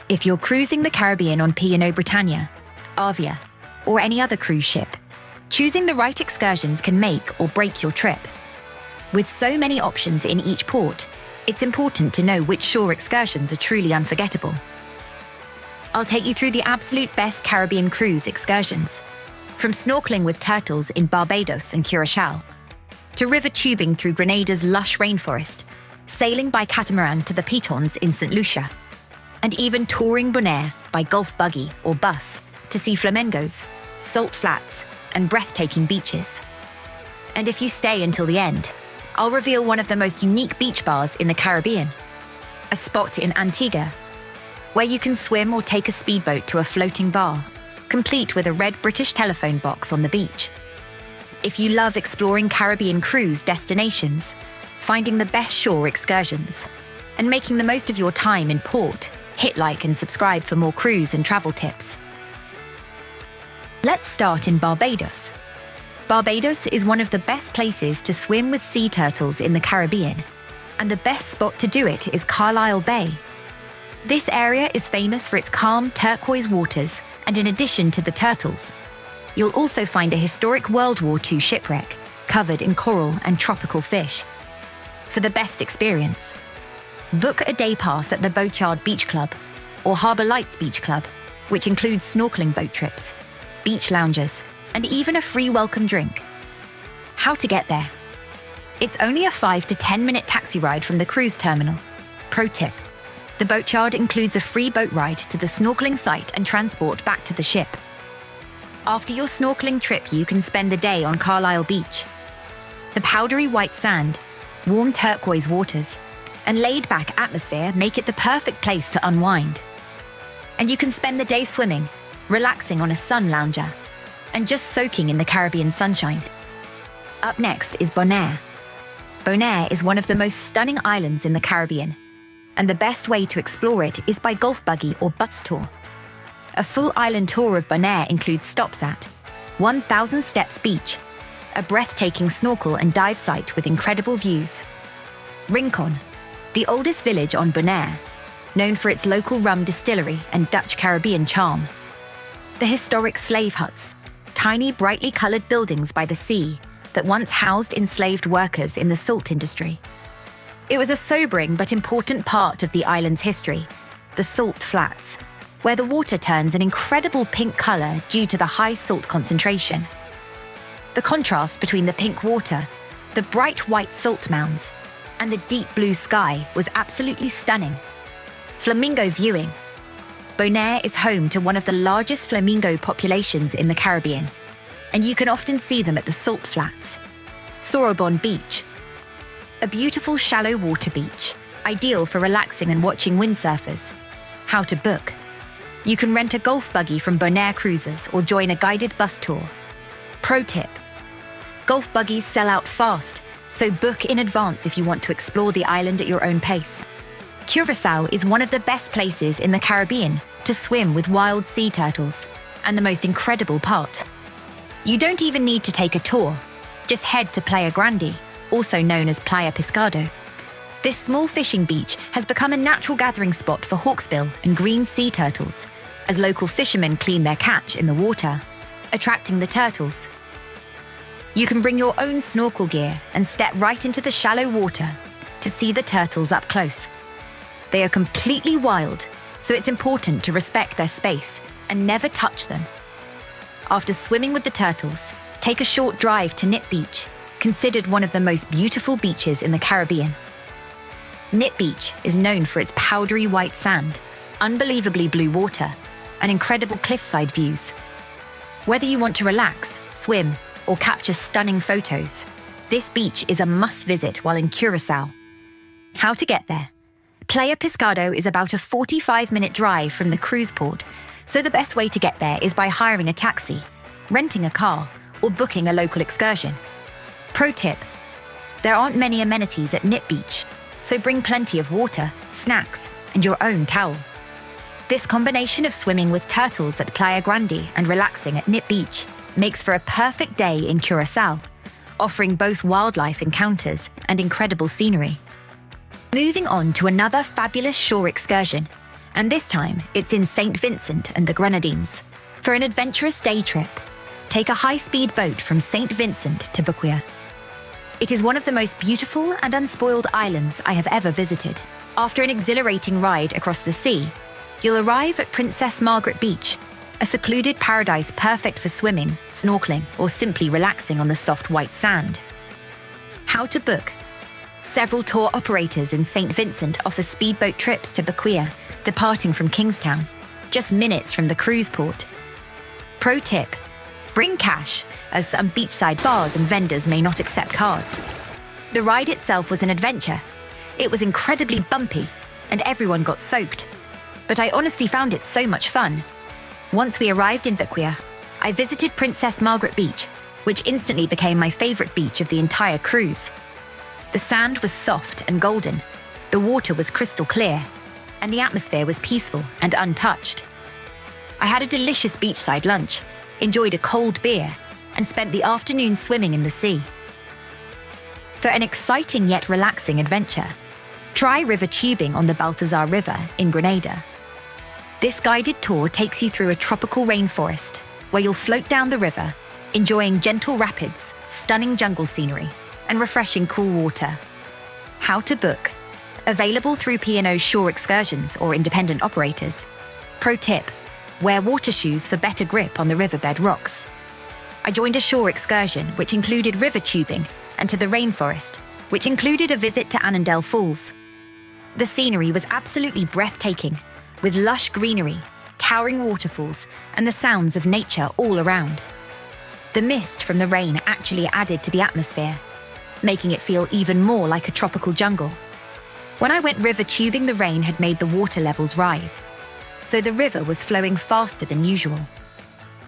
If you're cruising the Caribbean on P&O Britannia, Arvia, or any other cruise ship, choosing the right excursions can make or break your trip. With so many options in each port, it's important to know which shore excursions are truly unforgettable. I'll take you through the absolute best Caribbean cruise excursions, from snorkeling with turtles in Barbados and Curacao, to river tubing through Grenada's lush rainforest, sailing by catamaran to the Pitons in St. Lucia, and even touring Bonaire by golf buggy or bus to see flamingos, salt flats, and breathtaking beaches. And if you stay until the end, I'll reveal one of the most unique beach bars in the Caribbean, a spot in Antigua, where you can swim or take a speedboat to a floating bar, complete with a red British telephone box on the beach. If you love exploring Caribbean cruise destinations, finding the best shore excursions, and making the most of your time in port, hit like and subscribe for more cruise and travel tips. Let's start in Barbados. Barbados is one of the best places to swim with sea turtles in the Caribbean, and the best spot to do it is Carlisle Bay. This area is famous for its calm turquoise waters, and in addition to the turtles, you'll also find a historic World War II shipwreck covered in coral and tropical fish. For the best experience, book a day pass at the Boatyard Beach Club or Harbour Lights Beach Club, which includes snorkeling boat trips, beach lounges, and even a free welcome drink. How to get there? It's only a 5 to 10 minute taxi ride from the cruise terminal. Pro tip: the Boatyard includes a free boat ride to the snorkeling site and transport back to the ship. After your snorkeling trip, you can spend the day on Carlisle Beach. The powdery white sand, warm turquoise waters, and laid-back atmosphere make it the perfect place to unwind. And you can spend the day swimming, relaxing on a sun lounger, and just soaking in the Caribbean sunshine. Up next is Bonaire. Bonaire is one of the most stunning islands in the Caribbean, and the best way to explore it is by golf buggy or bus tour. A full island tour of Bonaire includes stops at 1,000 Steps Beach, a breathtaking snorkel and dive site with incredible views; Rincon, the oldest village on Bonaire, known for its local rum distillery and Dutch Caribbean charm; the historic slave huts, tiny brightly coloured buildings by the sea that once housed enslaved workers in the salt industry. It was a sobering but important part of the island's history, the salt flats, where the water turns an incredible pink colour due to the high salt concentration. The contrast between the pink water, the bright white salt mounds, and the deep blue sky was absolutely stunning. Flamingo viewing. Bonaire is home to one of the largest flamingo populations in the Caribbean, and you can often see them at the salt flats. Sorobon Beach, a beautiful shallow water beach, ideal for relaxing and watching windsurfers. How to book. You can rent a golf buggy from Bonaire Cruises or join a guided bus tour. Pro tip: golf buggies sell out fast, so book in advance if you want to explore the island at your own pace. Curacao is one of the best places in the Caribbean to swim with wild sea turtles, and the most incredible part: you don't even need to take a tour. Just head to Playa Grandi, also known as Playa Pescado. This small fishing beach has become a natural gathering spot for hawksbill and green sea turtles, as local fishermen clean their catch in the water, attracting the turtles. You can bring your own snorkel gear and step right into the shallow water to see the turtles up close. They are completely wild, so it's important to respect their space and never touch them. After swimming with the turtles, take a short drive to Knip Beach, considered one of the most beautiful beaches in the Caribbean. Knip Beach is known for its powdery white sand, unbelievably blue water, and incredible cliffside views. Whether you want to relax, swim, or capture stunning photos, this beach is a must-visit while in Curacao. How to get there? Playa Pescado is about a 45-minute drive from the cruise port, so the best way to get there is by hiring a taxi, renting a car, or booking a local excursion. Pro tip: there aren't many amenities at Knip Beach, so bring plenty of water, snacks, and your own towel. This combination of swimming with turtles at Playa Grandi and relaxing at Knip Beach makes for a perfect day in Curacao, offering both wildlife encounters and incredible scenery. Moving on to another fabulous shore excursion, And this time, it's in St. Vincent and the Grenadines. For an adventurous day trip, take a high-speed boat from St. Vincent to Bequia. It is one of the most beautiful and unspoiled islands I have ever visited. After an exhilarating ride across the sea, you'll arrive at Princess Margaret Beach, a secluded paradise perfect for swimming, snorkeling, or simply relaxing on the soft white sand. How to book? Several tour operators in St. Vincent offer speedboat trips to Bequia, departing from Kingstown, just minutes from the cruise port. Pro tip: bring cash, as some beachside bars and vendors may not accept cards. The ride itself was an adventure. It was incredibly bumpy, and everyone got soaked. But I honestly found it so much fun. Once we arrived in Bequia, I visited Princess Margaret Beach, which instantly became my favorite beach of the entire cruise. The sand was soft and golden, the water was crystal clear, and the atmosphere was peaceful and untouched. I had a delicious beachside lunch, enjoyed a cold beer, and spent the afternoon swimming in the sea. For an exciting yet relaxing adventure, try river tubing on the Balthazar River in Grenada. This guided tour takes you through a tropical rainforest where you'll float down the river, enjoying gentle rapids, stunning jungle scenery, and refreshing cool water. How to book? Available through P&O Shore Excursions or independent operators. Pro tip: wear water shoes for better grip on the riverbed rocks. I joined a shore excursion which included river tubing, and to the rainforest, which included a visit to Annandale Falls. The scenery was absolutely breathtaking, with lush greenery, towering waterfalls, and the sounds of nature all around. The mist from the rain actually added to the atmosphere, making it feel even more like a tropical jungle. When I went river tubing, the rain had made the water levels rise, so the river was flowing faster than usual.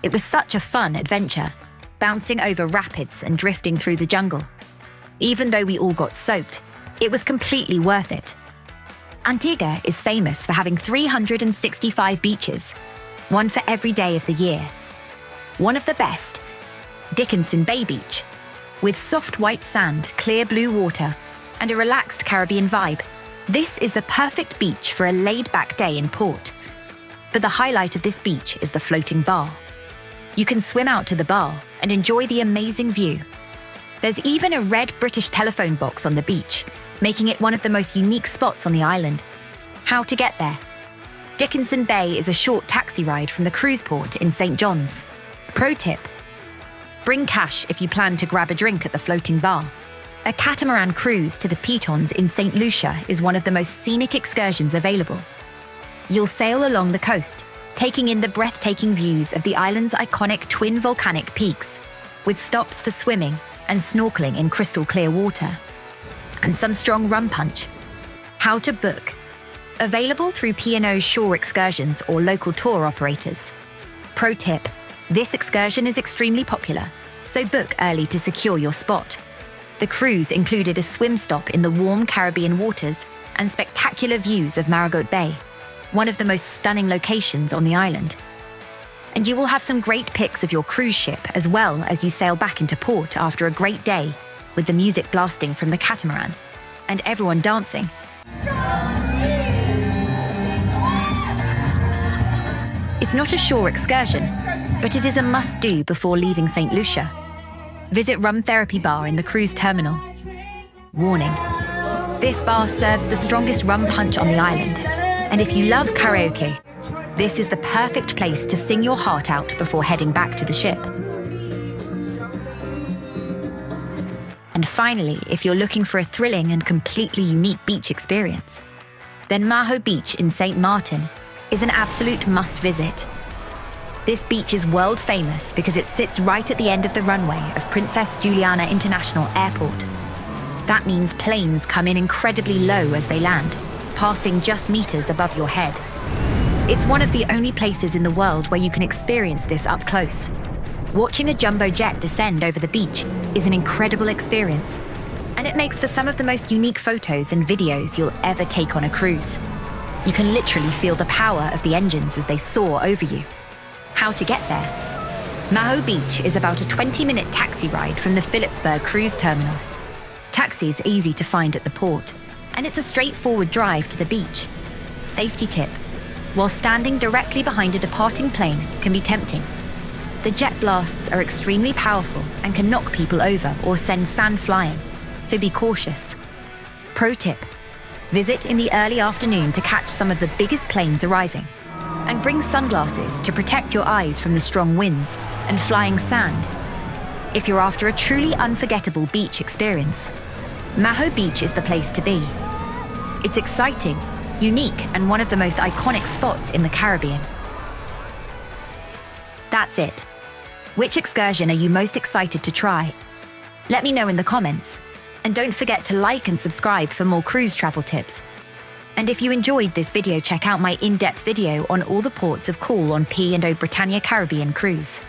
It was such a fun adventure, bouncing over rapids and drifting through the jungle. Even though we all got soaked, it was completely worth it. Antigua is famous for having 365 beaches, one for every day of the year. One of the best, Dickinson Bay Beach, with soft white sand, clear blue water, and a relaxed Caribbean vibe. This is the perfect beach for a laid-back day in port. But the highlight of this beach is the floating bar. You can swim out to the bar and enjoy the amazing view. There's even a red British telephone box on the beach, making it one of the most unique spots on the island. How to get there? Dickinson Bay is a short taxi ride from the cruise port in St. John's. Pro tip: bring cash if you plan to grab a drink at the floating bar. A catamaran cruise to the Pitons in St. Lucia is one of the most scenic excursions available. You'll sail along the coast, taking in the breathtaking views of the island's iconic twin volcanic peaks, with stops for swimming and snorkeling in crystal clear water. And some strong rum punch. How to book? Available through P&O Shore Excursions or local tour operators. Pro tip: this excursion is extremely popular, so book early to secure your spot. The cruise included a swim stop in the warm Caribbean waters and spectacular views of Margaret Bay, one of the most stunning locations on the island. And you will have some great pics of your cruise ship as well as you sail back into port after a great day, with the music blasting from the catamaran and everyone dancing. It's not a shore excursion, but it is a must-do before leaving St. Lucia. Visit Rum Therapy Bar in the cruise terminal. Warning: this bar serves the strongest rum punch on the island, and if you love karaoke, this is the perfect place to sing your heart out before heading back to the ship. And finally, if you're looking for a thrilling and completely unique beach experience, then Maho Beach in St. Maarten is an absolute must-visit. This beach is world famous because it sits right at the end of the runway of Princess Juliana International Airport. That means planes come in incredibly low as they land, passing just meters above your head. It's one of the only places in the world where you can experience this up close. Watching a jumbo jet descend over the beach is an incredible experience, and it makes for some of the most unique photos and videos you'll ever take on a cruise. You can literally feel the power of the engines as they soar over you. How to get there? Maho Beach is about a 20-minute taxi ride from the Philipsburg cruise terminal. Taxis are easy to find at the port, and it's a straightforward drive to the beach. Safety tip: while standing directly behind a departing plane can be tempting. The jet blasts are extremely powerful and can knock people over or send sand flying, so be cautious. Pro tip: visit in the early afternoon to catch some of the biggest planes arriving, and bring sunglasses to protect your eyes from the strong winds and flying sand. If you're after a truly unforgettable beach experience, Maho Beach is the place to be. It's exciting, unique, and one of the most iconic spots in the Caribbean. That's it. Which excursion are you most excited to try? Let me know in the comments. And don't forget to like and subscribe for more cruise travel tips. And if you enjoyed this video, check out my in-depth video on all the ports of call on P&O Britannia Caribbean Cruise.